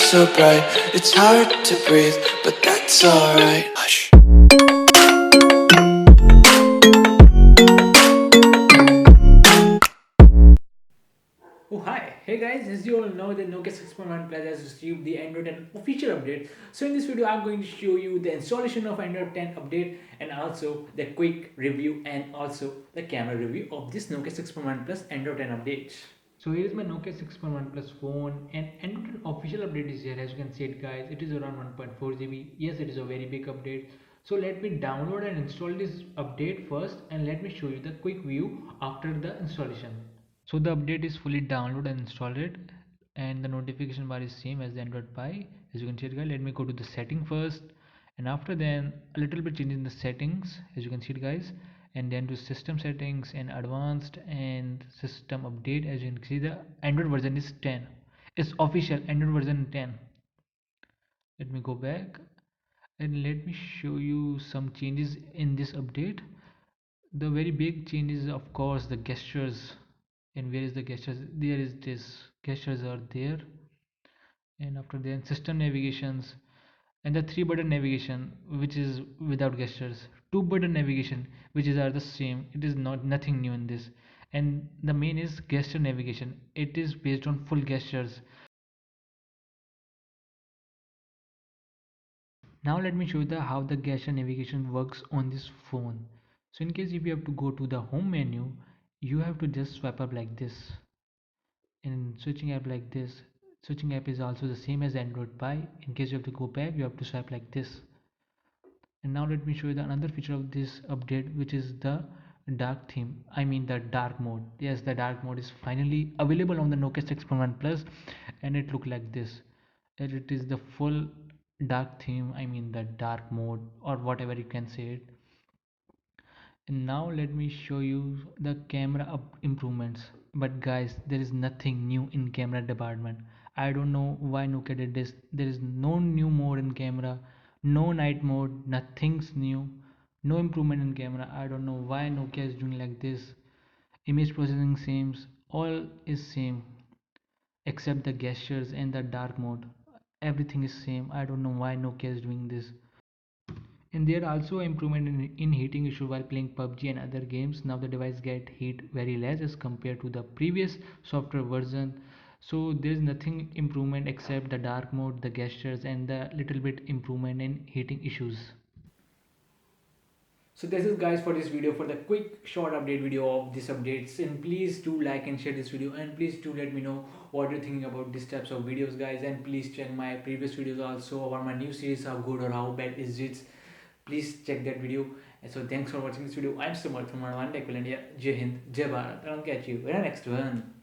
so bright, it's hard to breathe, but that's alright. Hush. Oh hi, hey guys, as you all know the Nokia 6.1 Plus has received the Android 10 official update. So in this video I'm going to show you the installation of Android 10 update and also the quick review and also the camera review of this Nokia 6.1 Plus Android 10 update. So here is my Nokia 6.1 Plus phone and Android 10 official update is here. As you can see it guys, it is around 1.4 GB. Yes, it is a very big update. So let me download and install this update first and let me show you the quick view after the installation. So the update is fully downloaded and installed it, and the notification bar is same as the Android Pie. As you can see it guys, let me go to the setting first, and after then a little bit change in the settings, as you can see it guys, and then to system settings and advanced and system update. As you can see the Android version is 10. It's official Android version 10. Let me go back and let me show you some changes in this update. The very big change is of course the gestures. And where is the gestures? There is this gestures are there, and after then system navigations and the three button navigation which is without gestures, two button navigation which is are the same. It is not nothing new in this, and the main is gesture navigation. It is based on full gestures. Now let me show you how the gesture navigation works on this phone. So in case if you have to go to the home menu, you have to just swipe up like this. In switching app like this, switching app is also the same as Android Pie. In case you have to go back, you have to swipe like this. And now let me show you the another feature of this update, which is the dark theme. I mean the dark mode. Yes, the dark mode is finally available on the Nokia 6.1 Plus, and it look like this. And it is the full dark theme. I mean the dark mode or whatever you can say it. And now let me show you the camera up improvements. But guys, there is nothing new in camera department. I don't know why Nokia did this. There is no new mode in camera, no night mode, nothing's new, no improvement in camera. I don't know why Nokia is doing like this. Image processing same, all is same except the gestures and the dark mode. Everything is same. I don't know why Nokia is doing this. And there are also improvement in heating issue while playing PUBG and other games. Now the device get heat very less as compared to the previous software version. So there is nothing improvement except the dark mode, the gestures, and the little bit improvement in heating issues. So this is guys for this video, for the quick short update video of these updates, and please do like and share this video, and please do let me know what you're thinking about these types of videos guys, and please check my previous videos also about my new series, how good or how bad is it. Please check that video. And so thanks for watching this video. I'm Samarth from Adwani Techfield India. Jai Hind, Jai Bharat, and I'll catch you in the next one.